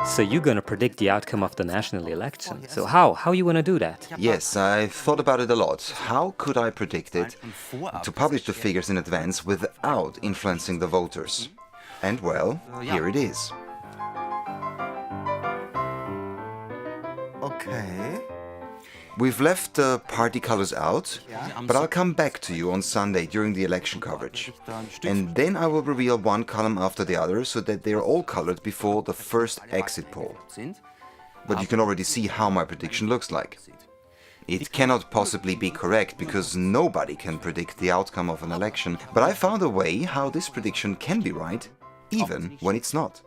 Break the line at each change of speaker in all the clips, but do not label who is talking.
So you're gonna predict the outcome of the national election. So how you wanna do that?
Yes, I thought about it a lot. How could I predict it? To publish the figures in advance without influencing the voters. And well, here it is.
Okay.
We've left the party colors out, but I'll come back to you on Sunday during the election coverage. And then I will reveal one column after the other so that they're all colored before the first exit poll. But you can already see how my prediction looks like. It cannot possibly be correct because nobody can predict the outcome of an election, but I found a way how this prediction can be right, even when it's not.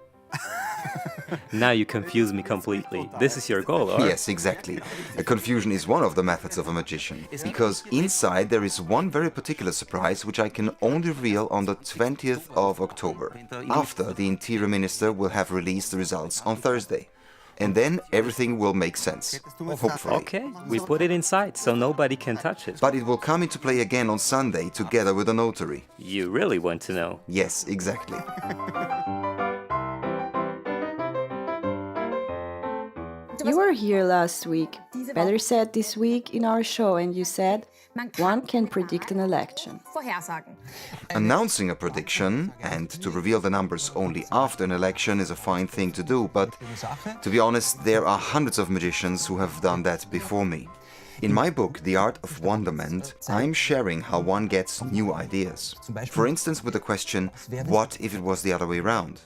Now you confuse me completely. This is your goal, or?
Yes, exactly. Confusion is one of the methods of a magician, because inside there is one very particular surprise which I can only reveal on the 20th of October, after the Interior Minister will have released the results on Thursday. And then everything will make sense, hopefully.
Okay, we put it inside so nobody can touch it.
But it will come into play again on Sunday together with a notary.
You really want to know?
Yes, exactly.
You were here last week, better said this week in our show, and you said one can predict an election.
Announcing a prediction and to reveal the numbers only after an election is a fine thing to do, but to be honest, there are hundreds of magicians who have done that before me. In my book, The Art of Wonderment, I'm sharing how one gets new ideas. For instance, with the question, what if it was the other way around?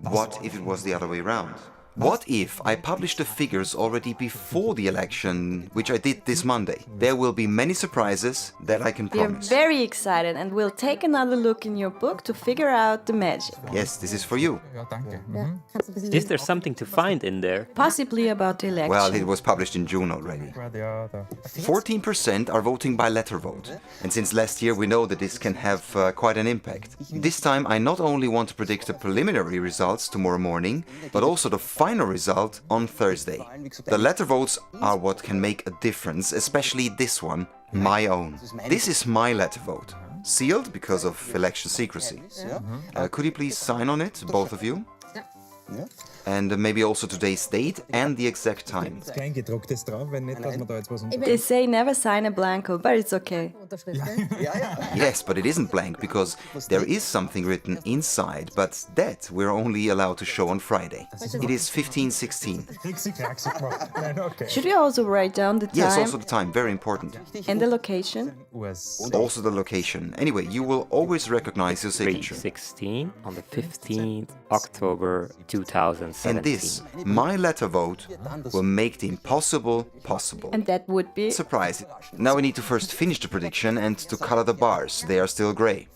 What if it was the other way around? What if I published the figures already before the election, which I did this Monday? There will be many surprises that I can
We are
promise.
very excited and we'll take another look in your book to figure out the magic.
Yes, this is for you.
Is there something to find in there?
Possibly about the election.
Well, it was published in June already. 14% are voting by letter vote. And since last year we know that this can have quite an impact. This time I not only want to predict the preliminary results tomorrow morning, but also the final result on Thursday. The letter votes are what can make a difference, especially this one, my own. This is my letter vote. Sealed because of election secrecy. Could you please sign on it, both of you? And maybe also today's date and the exact time.
Kleingedrucktes drauf, wenn nicht, dass man da jetzt was
They say never sign a blanco, but it's okay.
Yes, but it isn't blank because there is something written inside, but that we're only allowed to show on Friday. It is 1516.
Krixi-Kraxi gemacht. Nein, okay.
Should we also write down the time
Yes, also the time, very important.
and the location?
Also the location. Anyway, you will always recognize your signature.
3/16 on the 15th October 2017.
And this, my letter vote, will make the impossible possible.
And that would be...
Surprise. Now we need to first finish the prediction and to color the bars. They are still gray.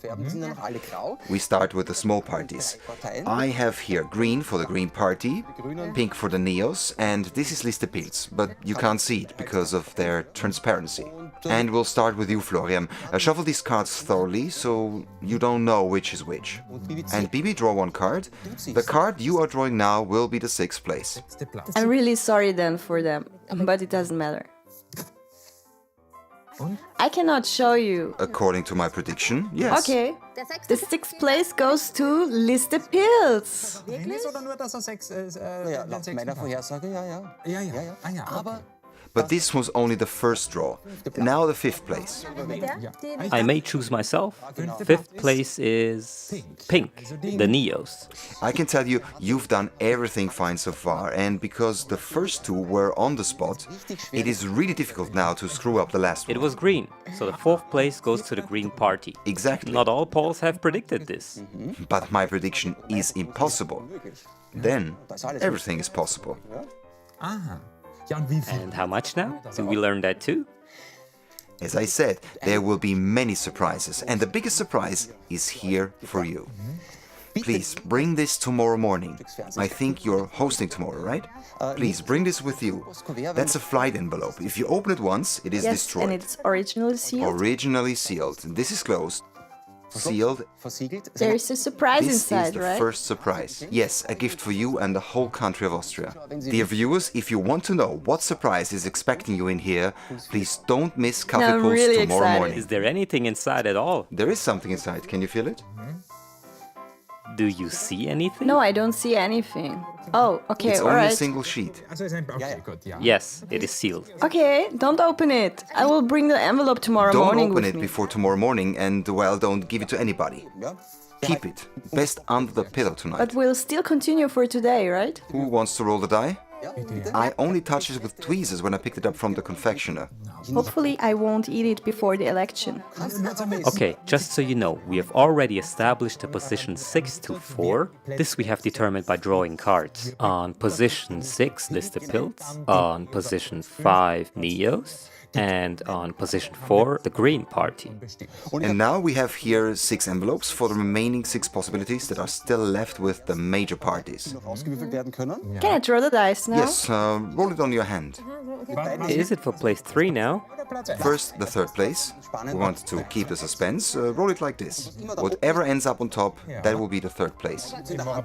We start with the small parties. I have here green for the Green Party, pink for the Neos, and this is Liste Pilz, but you can't see it because of their transparency. And we'll start with you, Florian. Shuffle these cards thoroughly so you don't know which is which. And Bibi, draw one card. The card you are drawing now will be the 6th place.
I'm really sorry then for them, but it doesn't matter. I cannot show you.
According to my prediction, yes.
Okay. The 6th place goes to Liste Pilz.
Ist oder nur, dass er sechs, den
Meiner Vorhersage, ja.
Ja, ja. Ah, ja.
Aber
But this was only the first draw. Now the 5th place.
I may choose myself. 5th place is pink, the Neos.
I can tell you, you've done everything fine so far, and because the first two were on the spot, it is really difficult now to screw up the last one.
It was green, so the 4th place goes to the Green Party.
Exactly.
Not all polls have predicted this.
But my prediction is impossible. Then everything is possible.
Aha. Ja, und wie viel?
And how much now? Did we learn that too?
As I said, there will be many surprises, and the biggest surprise is here for you. Please bring this tomorrow morning. I think you're hosting tomorrow, right? Please bring this with you. That's a flight envelope. If you open it once, it is
Yes,
destroyed.
and it's originally sealed.
Originally sealed. This is closed. Sealed.
versiegelt.
There is a surprise
This is
inside,
the
right?
first surprise. Yes, a gift for you and the whole country of Austria. Dear viewers, if you want to know what surprise is expecting you in here, please don't miss Kaffee
I'm
Post
really
tomorrow
excited.
morning.
Is there anything inside at all?
There is something inside. Can you feel it?
Do you see anything?
No, I don't see anything. Oh, okay,
It's only a
alright.
single sheet.
Also ist ein... Okay, gut, ja.
Yes, it is sealed.
Okay, don't open it. I will bring the envelope tomorrow
Don't
morning
open
with
it
me.
before tomorrow morning and, well, don't give it to anybody. Keep it. Best under the pillow tonight.
But we'll still continue for today, right?
Who wants to roll the die?
Bitte.
I only touched it with tweezers when I picked it up from the confectioner.
Hopefully I won't eat it before the election.
Nur zum Wissen.
Okay, just so you know, we have already established a position 6 to 4. This we have determined by drawing cards. On position 6 list the Pilz, on position 5 Neos, and on position 4 the Green Party.
And now we have here 6 envelopes for the remaining 6 possibilities that are still left with the major parties.
ausgewürfelt werden können.
Can I throw the dice now?
Yes, roll it on your hand.
Is it for place 3 now?
Oder Platz 1.
First, the third place. We want to keep the suspense. Roll it like this. Whatever ends up on top, that will be the third place.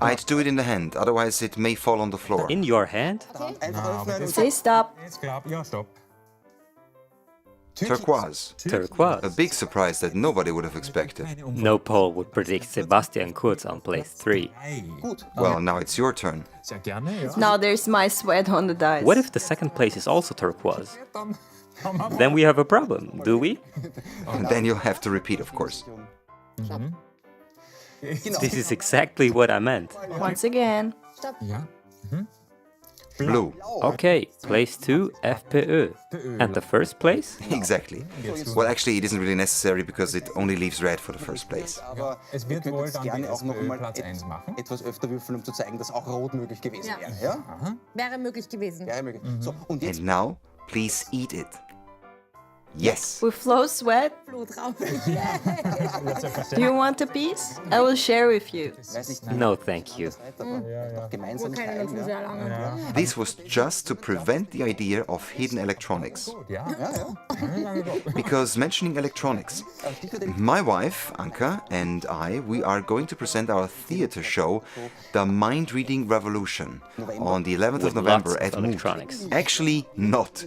I'd do it in the hand, otherwise it may fall on the floor.
In your hand?
Einfach öffnen.
Say stop.
Jetzt klar, ja, stopp.
Turquoise. A
Turquoise.
big surprise that nobody would have expected.
No poll would predict Sebastian Kurz on place 3.
Gut.
Well, now it's your turn.
Sehr gerne, ja.
Now there's my sweat on the dice.
What if the second place is also turquoise?
Dann haben wir...
Then we have a problem, do we?
And then you'll have to repeat, of course.
This is exactly what I meant.
Once again.
Ja.
Blue.
Okay, place 2, FPÖ. And the first place?
Exactly. Well, actually, it isn't really necessary because it only leaves red for the first place.
Aber
Es
ihr
wird
könnt
wohl
jetzt
dann die
gerne auch noch
FPÖ
mal
Platz 1 machen.
etwas öfter würfeln, um zu zeigen, dass auch rot möglich gewesen
Ja.
wäre. Ja?
Wäre möglich gewesen.
Ja, möglich. So, und jetzt
And now, please eat it. Yes.
With flow sweat.
Blut drauf.
Do you want a piece? I will share with you.
weiß nicht,
No, thank you.
doch gemeinsam
Keine
teilen.
dazu sehr lange.
This was just to prevent the idea of hidden electronics.
Ja.
Because mentioning electronics, my wife, Anka, and I, we are going to present our theater show, The Mind Reading Revolution, on the 11th of
With
November
lots
at
of
Moot.
electronics.
Actually, not.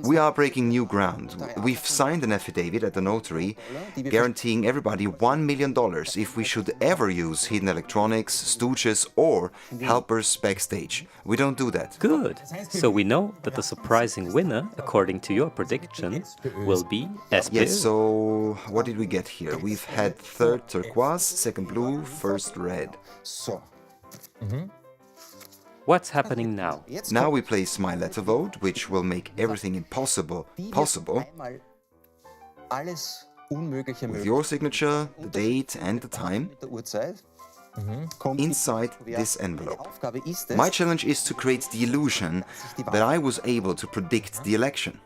We are breaking new ground. We've signed an affidavit at the notary guaranteeing everybody $1 million if we should ever use hidden electronics, stooges, or helpers backstage. We don't do that.
Good. So we know that the surprising winner, according to your prediction, will be SPÖ.
Yes, so what did we get here? We've had third turquoise, second blue, first red.
So,
What's happening now?
jetzt
Now we place my letter vote, which will make everything impossible possible.
einmal alles Unmögliche
With
möglich.
your signature, the date and the time
Mit der Uhrzeit kommt
inside
die
this
Die
envelope.
Aufgabe ist es,
My challenge is to create the illusion that I was able to predict the election.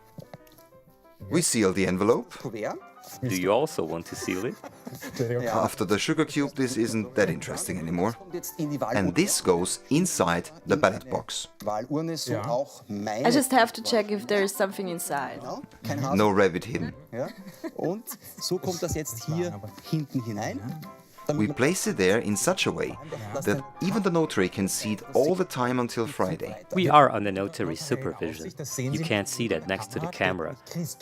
We seal the envelope.
Kuvert.
Do you also want to seal it?
After the sugar cube, this isn't that interesting anymore.
Kommt jetzt in die
And this goes inside the ballot box.
Wahlurne, so auch meine.
I just have to check if there is something inside.
Genau, kein Hasen.
No rabbit hidden.
Ja. Und so kommt das jetzt hier hinten hinein.
We place it there in such a way that even the notary can see it all the time until Friday.
We are under notary supervision. You can't see that next to the camera.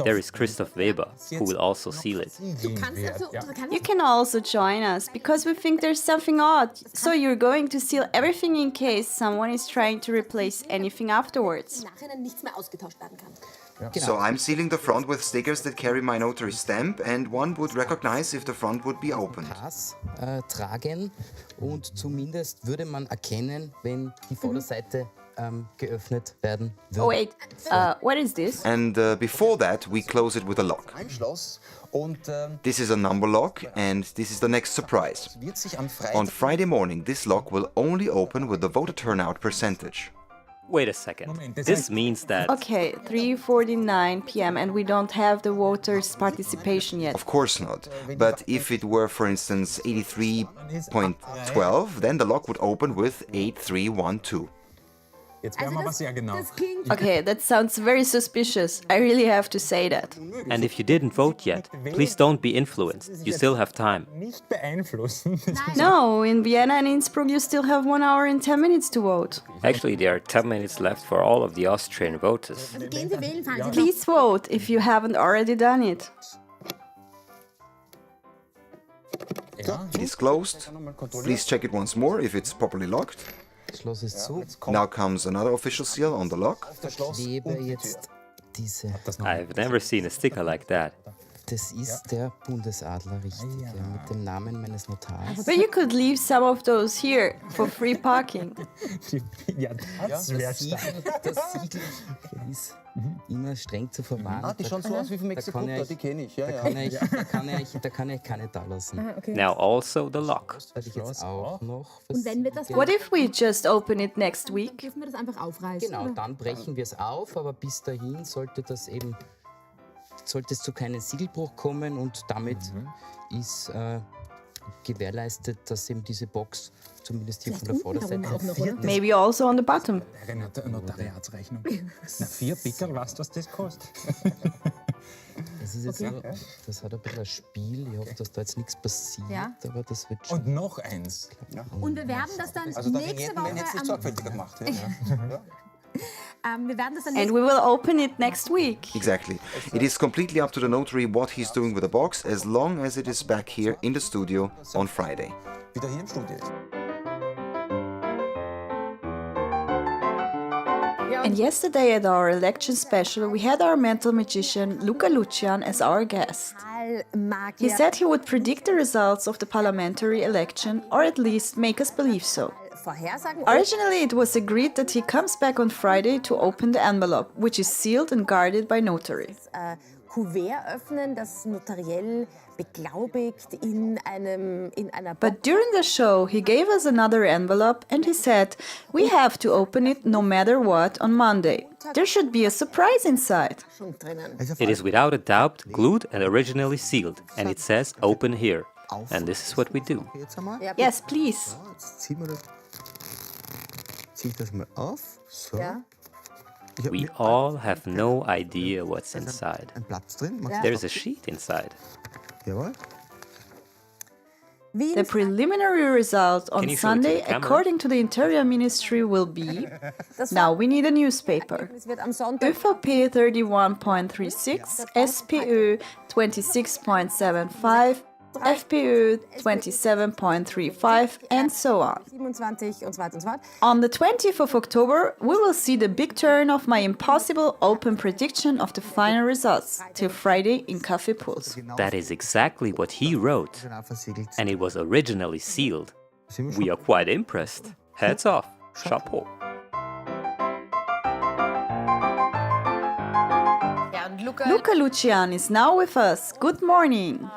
There is Christoph Weber, who will also seal it.
Du kannst also, du kannst
You can also join us because we think there's something odd. So you're going to seal everything in case someone is trying to replace anything afterwards.
im Nachhinein nichts mehr ausgetauscht werden kann.
So I'm sealing the front with stickers that carry my notary stamp, and one would recognize if the front would be opened.
Pass tragen und zumindest würde man erkennen, wenn die Vorderseite geöffnet werden würde.
Oh wait, what is this?
And before that, we close it with a lock.
Ein Schloss und
This is a number lock, and this is the next surprise.
wird sich am
On
Freitag
Friday morning, this lock will only open with the voter turnout percentage.
Wait a second. This means that
Okay, 3:49 p.m. and we don't have the voters' participation yet.
Of course not. But if it were, for instance, 83.12, then the lock would open with 8312.
Jetzt werden wir aber sehr genau.
Das klingt
Okay, that sounds very suspicious. I really have to say that.
And if you didn't vote yet, please don't be influenced. You still have time.
Nicht beeinflussen.
No, in Vienna and Innsbruck you still have 1 hour and 10 minutes to vote.
Actually, there are 10 minutes left for all of the Austrian voters.
also gehen Sie wählen, fahren Sie doch.
Please vote if you haven't already done it.
It is closed. Please check it once more if it's properly locked.
Das Schloss ist zu.
Now comes another official seal on the lock.
Klebe jetzt diese.
I've never seen a sticker like that.
Das ist der Bundesadler, richtig, ja, mit dem Namen meines Notars.
But you could leave some of those here for free parking.
Ja, das wäre
Das Siegel, das Siegel ist immer streng zu verwahren.
Die schauen so aus wie von Mexiko, die kenne ich. Ja, ja.
Da kann ich keine da lassen.
Now also the lock.
Das werde ich jetzt auch noch
Und wenn wir das
What if we just open it next week?
dürfen wir das einfach aufreißen?
Genau,
oder?
dann brechen wir es auf, aber bis dahin sollte es zu keinem Siegelbruch kommen und damit ist gewährleistet, dass eben diese Box zumindest hier von der Vorderseite
Auch noch, oder?
Maybe also on the bottom.
eine Notariatsrechnung. Na, 4 Pickel, was das kostet?
Das ist jetzt so, das hat ein bisschen ein Spiel. Ich hoffe, dass da jetzt nichts passiert,
Ja.
aber das wird schon.
Und noch eins.
Und wir werden das dann
Also da
nächste
hätten wir jetzt nicht
Woche
sorgfältiger gemacht. Ja.
wir werden das dann
And
nächste
we will open it next week.
Exactly. It is completely up to the notary what he's doing with the box, as long as it is back here in the studio on Friday.
Wieder hier im Studio ist.
And yesterday at our election special, we had our mental magician Lucca as our guest. He said he would predict the results of the parliamentary election, or at least make us believe so.
Vorhersagen.
Originally, it was agreed that he comes back on Friday to open the envelope, which is sealed and guarded by notary.
Kuvert öffnen, das notariell beglaubigt in einer Box.
But during the show, he gave us another envelope and he said, we have to open it no matter what on Monday. There should be a surprise inside.
drinnen.
It is without a doubt glued and originally sealed, and it says open here. And this is what we do.
Jetzt einmal.
Yes, please.
Jetzt ziehen wir das. Zieh ich das mal auf. So.
Ja.
Ich hab
We
mit
all have no idea what's inside.
ein Platz drin. Machst
There is a sheet inside.
Jawohl.
Wie
The preliminary result on
Can you show it to
Sunday,
the camera?
according to the Interior Ministry, will be. Now we need a newspaper.
es wird am Sonntag
ÖVP 31.36, SPÖ 26.75, FPÖ 27.35, and so on.
27 und so weiter und so fort.
On the 20th of October, we will see the big turn of my impossible open prediction of the final results till Friday in Café Puls.
That is exactly what he wrote,
Genau versiegelt.
and it was originally sealed.
Sind wir
We are quite impressed. Heads off. Chapeau.
Luca Lucian is now with us. Good morning.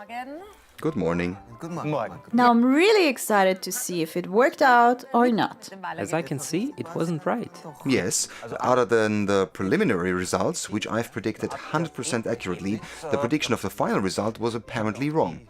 Good morning.
Guten Morgen.
Now I'm really excited to see if it worked out or not.
As I can see, it wasn't right.
Yes, other than the preliminary results, which I've predicted 100% accurately, the prediction of the final result was apparently wrong.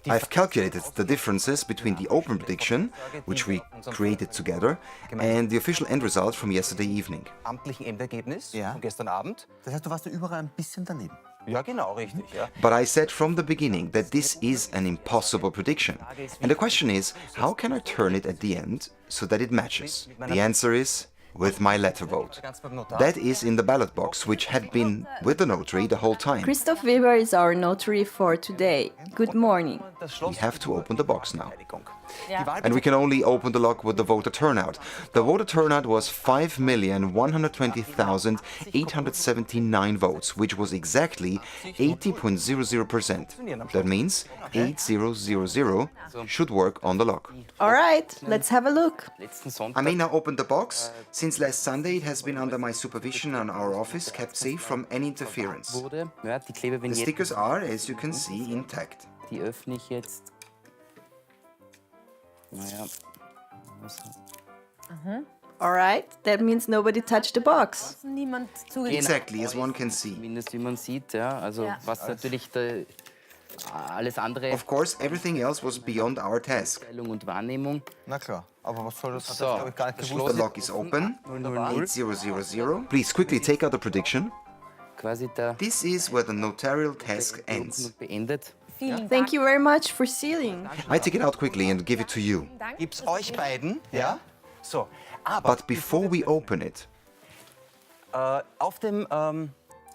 I've calculated the differences between the open prediction, which we created together, and the official end result from yesterday evening.
Amtlichen Endergebnis
Ja.
von gestern Abend.
Das heißt, du warst da überall ein bisschen daneben.
Ja, genau, richtig. Ja.
But I said from the beginning that this is an impossible prediction. And the question is, how can I turn it at the end so that it matches? The answer is with my letter vote.
Ganz beim Notar.
That is in the ballot box, which had been with the notary the whole time.
Christoph Weber is our notary for today. Good morning.
Das Schloss
We have to open the box now.
Beteiligung. Die Wahl
And we can only open the lock with the voter turnout. The voter turnout was 5,120,879 votes, which was exactly 80.00%. That means 8000 should work on the lock.
All right, let's have a look.
letzten
I
Sonntag
may now open the box. Since last Sunday, it has been under my supervision and our office kept safe from any interference.
wurde. Ja, die
The
Klebevignetten,
stickers are, as you can see, intact.
die öffne ich jetzt. Naja. Also.
All right, that means nobody touched the box.
Niemand zugegeben.
Exactly, as one can see.
Zumindest wie man sieht, ja. Also was natürlich alles andere
Of course, everything else was beyond our task.
Beurteilung und Wahrnehmung.
Na klar, aber was soll das? Hat
So,
das, glaube ich, gar nicht
das
gewusst.
The lock is open.
000.
8000. Please quickly take out the prediction.
Quasi der
This is where the notarial task ends.
und beendet.
Thank you very much for sealing.
I take it out quickly and give it to you.
Gibt's euch beiden, ja? So, aber
But before we open it,
auf dem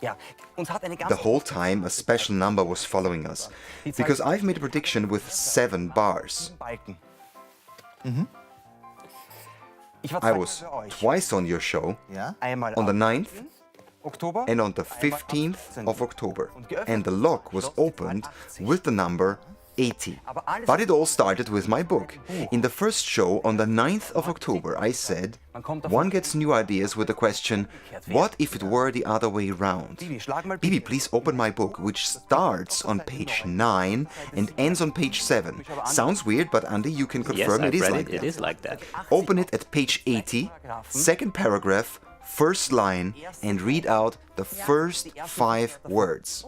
The whole time a special number was following us, because I've made a prediction with 7 bars. I was twice on your show, on the 9th and on the 15th of October, and the lock was opened with the number 80. But it all started with my book. In the first show on the 9th of October, I said, one gets new ideas with the question, what if it were the other way round? Bibi, please open my book, which starts on page 9 and ends on page 7. Sounds weird, but Andy, you can confirm it is like that.
It is like that.
Open it at page 80, second paragraph, first line, and read out the first 5 words.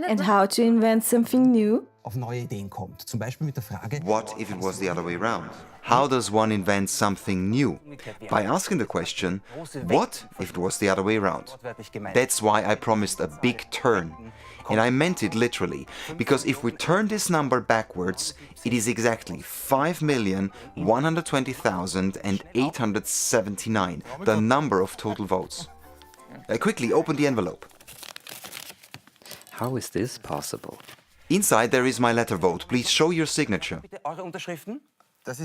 And how to invent something new?
auf neue Ideen kommt. Zum Beispiel mit der Frage,
What if it was the other way round? How does one invent something new? By asking the question, what if it was the other way round? That's why I promised a big turn. And I meant it literally, because if we turn this number backwards, it is exactly 5,120,879, the number of total votes. Quickly, open the envelope.
How is this possible?
Inside there is my letter vote. Please show your signature.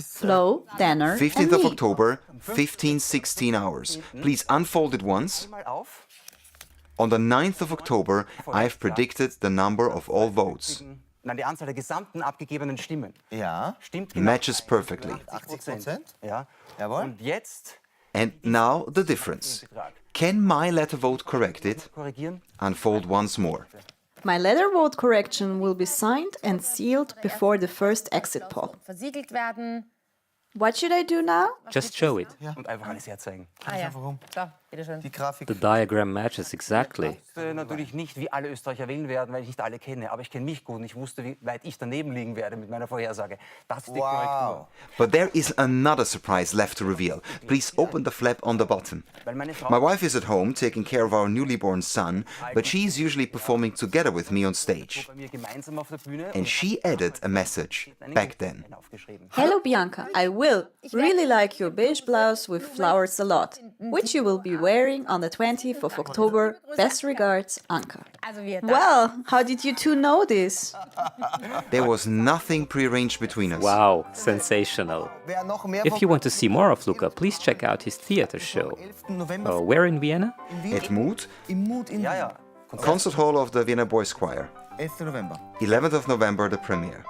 Flo, Danner,
15th
and
of
me.
October, 15:16 hours. Please unfold it once. On the 9th of October, I have predicted the number of all votes.
Nein, die Anzahl der gesamten abgegebenen Stimmen.
Ja.
Stimmt genau.
Matches perfectly.
80%?
Ja.
Jawohl.
Und jetzt
And now the difference. Can my letter vote correct it?
korrigieren.
Unfold once more.
My letter vote correction will be signed and sealed before the first exit poll.
Versiegelt werden.
What should I do now?
Just show it.
Und einfach alles herzeigen.
Ah ja.
Warum?
So, bitteschön.
Die Grafik.
The diagram matches exactly.
Natürlich nicht, wie alle Österreicher wählen werden, weil ich nicht alle kenne. Aber ich kenne mich gut und ich wusste, wie weit ich daneben liegen werde mit meiner Vorhersage. Das ist die Korrektur.
But there is another surprise left to reveal. Please open the flap on the bottom.
Weil meine Frau
My wife is at home taking care of our newly born son, but she is usually performing together with me on stage.
bei mir gemeinsam auf der Bühne
And she added a message back then.
aufgeschrieben.
Hello, Bianca. I will really like your beige blouse with flowers a lot, which you will be wearing on the 20th of October. Best regards, Anka.
Also wir
Well, how did you two know this?
There was nothing prearranged between us.
Wow, sensational.
Wer noch mehr
If you want to see more of Lucca, please check out his theater show.
11. November
Where in Vienna?
At Mood,
im Mut in
Ja, ja.
Concert Hall of the Vienna Boys Choir.
11. November.
11th of November, the premiere.